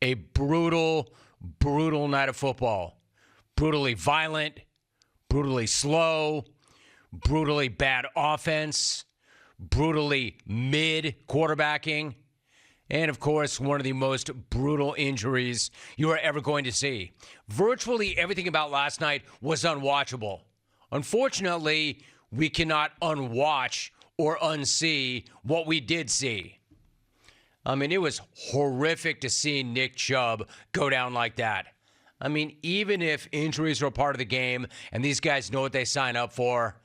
A brutal, brutal night of football. Brutally violent, brutally slow, brutally bad offense, brutally mid quarterbacking, and, of course, one of the most brutal injuries you are ever going to see. Virtually everything about last night was unwatchable. Unfortunately, we cannot unwatch or unsee what we did see. I mean, it was horrific to see Nick Chubb go down like that. I mean, even if injuries are a part of the game and these guys know what they sign up for,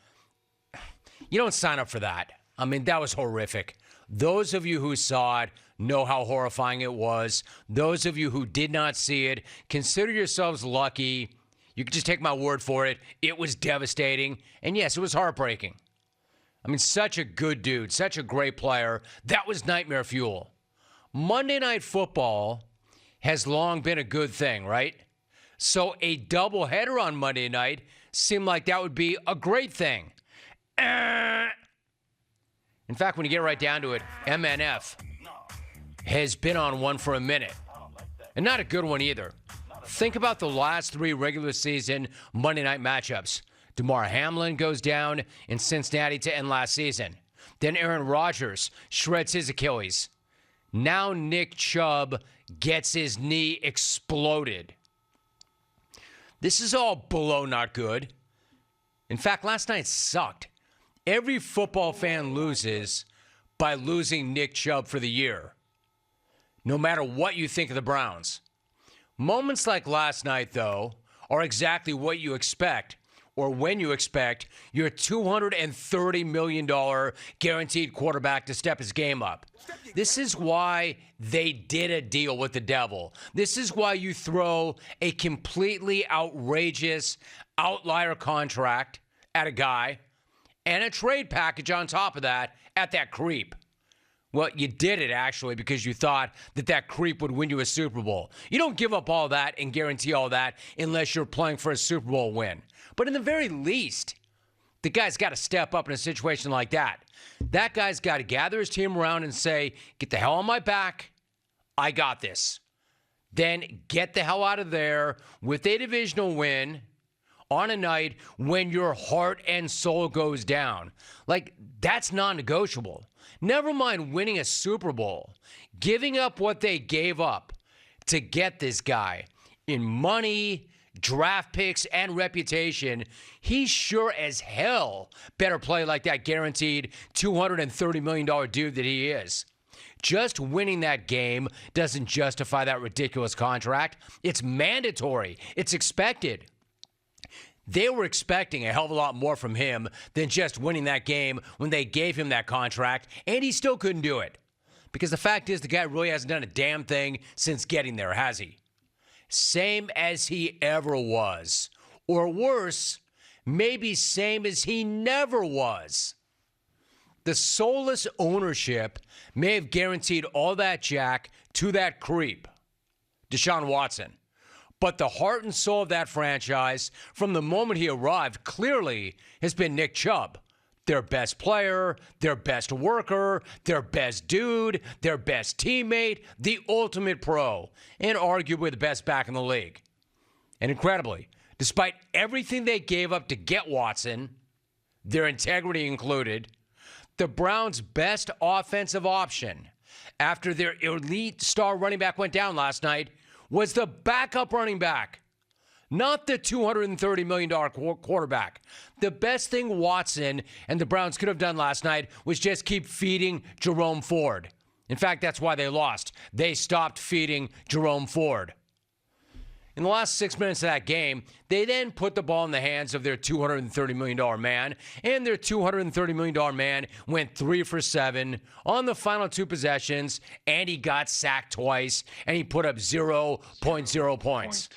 you don't sign up for that. I mean, that was horrific. Those of you who saw it know how horrifying it was. Those of you who did not see it, consider yourselves lucky. You can just take my word for it. It was devastating. And yes, it was heartbreaking. I mean, such a good dude, such a great player. That was nightmare fuel. Monday Night Football has long been a good thing, right? So a doubleheader on Monday night seemed like that would be a great thing. In fact, when you get right down to it, MNF has been on one for a minute. And not a good one either. Think about the last three regular season Monday night matchups. Damar Hamlin goes down in Cincinnati to end last season. Then Aaron Rodgers shreds his Achilles. Now Nick Chubb gets his knee exploded. This is all below not good. In fact, last night sucked. Every football fan loses by losing Nick Chubb for the year, no matter what you think of the Browns. Moments like last night, though, are exactly what you expect, or when you expect your $230 million guaranteed quarterback to step his game up. This is why they did a deal with the devil. This is why you throw a completely outrageous outlier contract at a guy and a trade package on top of that at that creep. Well, you did it, actually, because you thought that that creep would win you a Super Bowl. You don't give up all that and guarantee all that unless you're playing for a Super Bowl win. But in the very least, the guy's got to step up in a situation like that. That guy's got to gather his team around and say, get the hell on my back. I got this. Then get the hell out of there with a divisional win on a night when your heart and soul goes down. Like, that's non-negotiable. Never mind winning a Super Bowl, giving up what they gave up to get this guy in money, draft picks, and reputation. He sure as hell better play like that guaranteed $230 million dude that he is. Just winning that game doesn't justify that ridiculous contract. It's mandatory. It's expected. They were expecting a hell of a lot more from him than just winning that game when they gave him that contract, and he still couldn't do it. Because the fact is, the guy really hasn't done a damn thing since getting there, has he? Same as he ever was. Or worse, maybe same as he never was. The soulless ownership may have guaranteed all that jack to that creep, Deshaun Watson. But the heart and soul of that franchise, from the moment he arrived, clearly has been Nick Chubb. Their best player, their best worker, their best dude, their best teammate, the ultimate pro, and arguably the best back in the league. And incredibly, despite everything they gave up to get Watson, their integrity included, the Browns' best offensive option after their elite star running back went down last night was the backup running back, not the $230 million quarterback. The best thing Watson and the Browns could have done last night was just keep feeding Jerome Ford. In fact, that's why they lost. They stopped feeding Jerome Ford. In the last 6 minutes of that game, they then put the ball in the hands of their $230 million man, and their $230 million man went 3 for 7 on the final 2 possessions, and he got sacked twice, and he put up 0.0 points.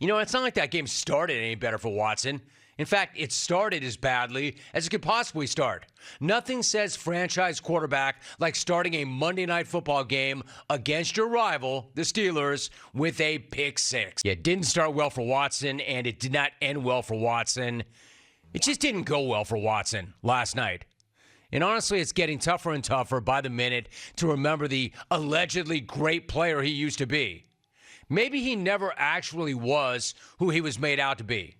You know, it's not like that game started any better for Watson. In fact, it started as badly as it could possibly start. Nothing says franchise quarterback like starting a Monday Night Football game against your rival, the Steelers, with a pick six. It didn't start well for Watson, and it did not end well for Watson. It just didn't go well for Watson last night. And honestly, it's getting tougher and tougher by the minute to remember the allegedly great player he used to be. Maybe he never actually was who he was made out to be.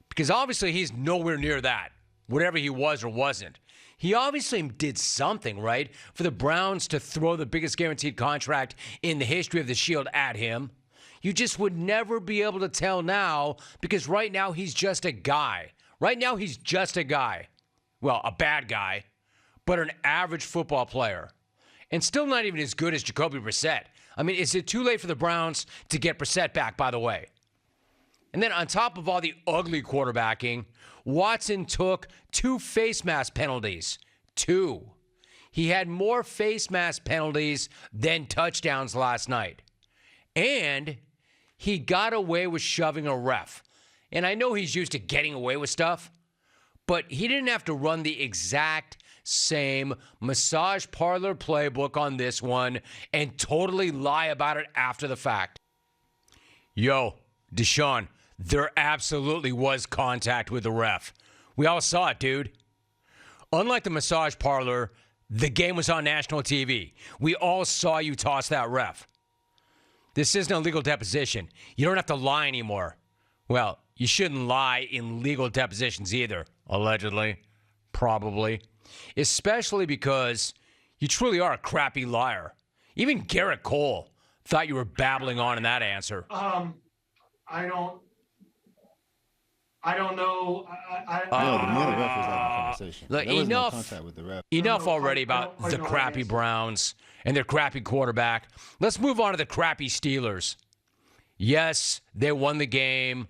Because obviously he's nowhere near that, whatever he was or wasn't. He obviously did something, right, for the Browns to throw the biggest guaranteed contract in the history of the Shield at him. You just would never be able to tell now because right now he's just a guy. Right now he's just a guy. Well, a bad guy, but an average football player. And still not even as good as Jacoby Brissett. I mean, is it too late for the Browns to get Brissett back, by the way? And then on top of all the ugly quarterbacking, Watson took 2 face mask penalties. 2. He had more face mask penalties than touchdowns last night. And he got away with shoving a ref. And I know he's used to getting away with stuff, but he didn't have to run the exact same massage parlor playbook on this one and totally lie about it after the fact. Yo, Deshaun, there absolutely was contact with the ref. We all saw it, dude. Unlike the massage parlor, the game was on national TV. We all saw you toss that ref. This isn't a legal deposition. You don't have to lie anymore. Well, you shouldn't lie in legal depositions either, allegedly, probably. Especially because you truly are a crappy liar. Even Garrett Cole thought you were babbling on in that answer. I don't know. No, the middle ref was having a conversation. Look, there was no enough, contact with the ref. Enough already about the crappy Browns and their crappy quarterback. Let's move on to the crappy Steelers. Yes, they won the game.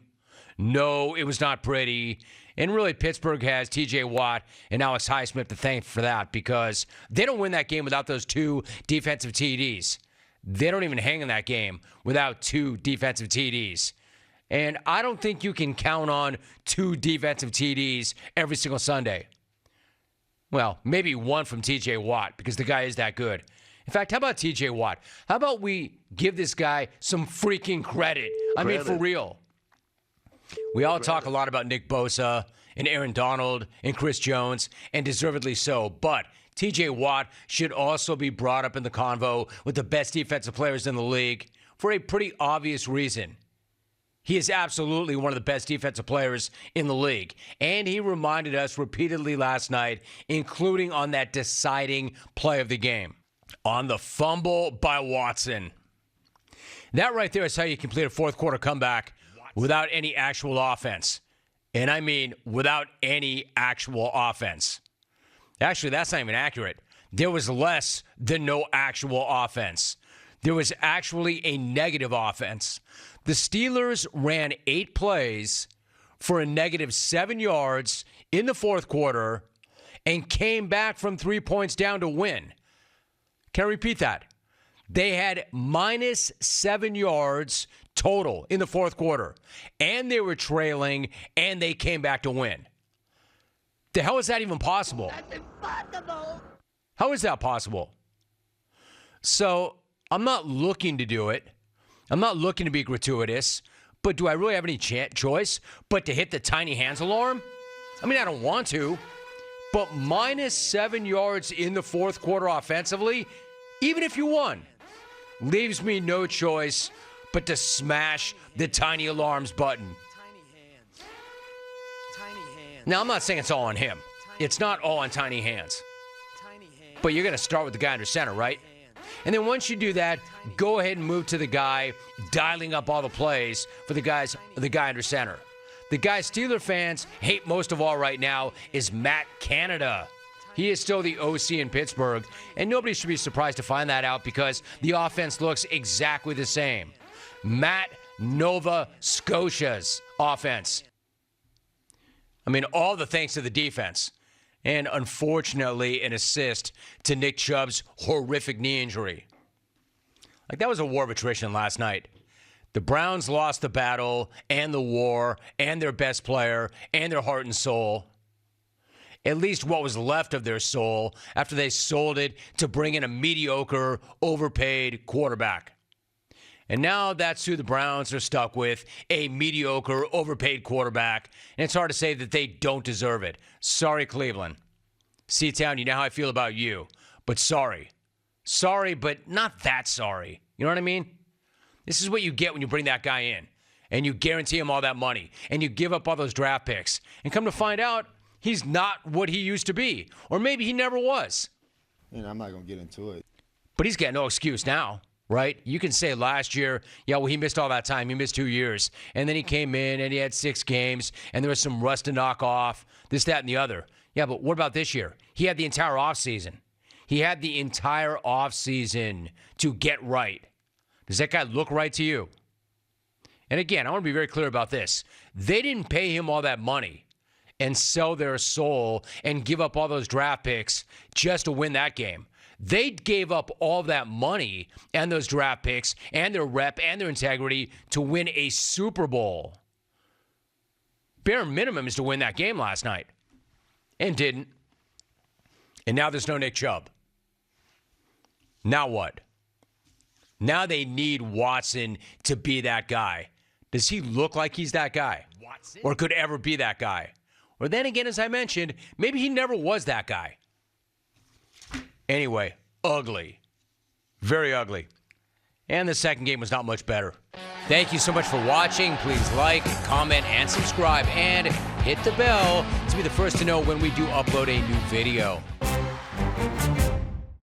No, it was not pretty. And really, Pittsburgh has T.J. Watt and Alex Highsmith to thank for that because they don't win that game without those 2 defensive TDs. They don't even hang in that game without 2 defensive TDs. And I don't think you can count on 2 defensive TDs every single Sunday. Well, maybe 1 from T.J. Watt because the guy is that good. In fact, how about T.J. Watt? How about we give this guy some freaking credit? I mean, for real. We all talk a lot about Nick Bosa and Aaron Donald and Chris Jones, and deservedly so. But T.J. Watt should also be brought up in the convo with the best defensive players in the league for a pretty obvious reason. He is absolutely one of the best defensive players in the league. And he reminded us repeatedly last night, including on that deciding play of the game. On the fumble by Watson. That right there is how you complete a fourth quarter comeback without any actual offense. And I mean without any actual offense. Actually, that's not even accurate. There was less than no actual offense. There was actually a negative offense. The Steelers ran 8 plays for a negative 7 yards in the fourth quarter and came back from 3 points down to win. Can I repeat that? They had minus 7 yards total in the fourth quarter, and they were trailing, and they came back to win. The hell is that even possible? That's impossible. How is that possible? So I'm not looking to do it. I'm not looking to be gratuitous, but do I really have any choice but to hit the tiny hands alarm? I mean, I don't want to, but minus 7 yards in the fourth quarter offensively, even if you won, leaves me no choice but to smash the tiny alarms button. Now, I'm not saying it's all on him. It's not all on tiny hands. But you're going to start with the guy under center, right? And then once you do that, go ahead and move to the guy dialing up all the plays for the guy under center. The guy Steeler fans hate most of all right now is Matt Canada. He is still the OC in Pittsburgh, and nobody should be surprised to find that out because the offense looks exactly the same. Matt Nova Scotia's offense. I mean, all the thanks to the defense. And unfortunately, an assist to Nick Chubb's horrific knee injury. Like, that was a war of attrition last night. The Browns lost the battle and the war and their best player and their heart and soul. At least what was left of their soul after they sold it to bring in a mediocre, overpaid quarterback. And now that's who the Browns are stuck with, a mediocre, overpaid quarterback. And it's hard to say that they don't deserve it. Sorry, Cleveland. C-Town, you know how I feel about you. But sorry. Sorry, but not that sorry. You know what I mean? This is what you get when you bring that guy in. And you guarantee him all that money. And you give up all those draft picks. And come to find out, he's not what he used to be. Or maybe he never was. I'm not going to get into it. But he's got no excuse now, right? You can say last year, yeah, well, he missed all that time. He missed 2 years. And then he came in and he had 6 games. And there was some rust to knock off, this, that, and the other. Yeah, but what about this year? He had the entire offseason. He had the entire offseason to get right. Does that guy look right to you? And again, I want to be very clear about this. They didn't pay him all that money and sell their soul and give up all those draft picks just to win that game. They gave up all that money and those draft picks and their rep and their integrity to win a Super Bowl. Bare minimum is to win that game last night. And didn't. And now there's no Nick Chubb. Now what? Now they need Watson to be that guy. Does he look like he's that guy? Watson? Or could ever be that guy? Or then again, as I mentioned, maybe he never was that guy. Anyway, ugly. Very ugly. And the second game was not much better. Thank you so much for watching. Please like, comment, and subscribe. And hit the bell to be the first to know when we do upload a new video.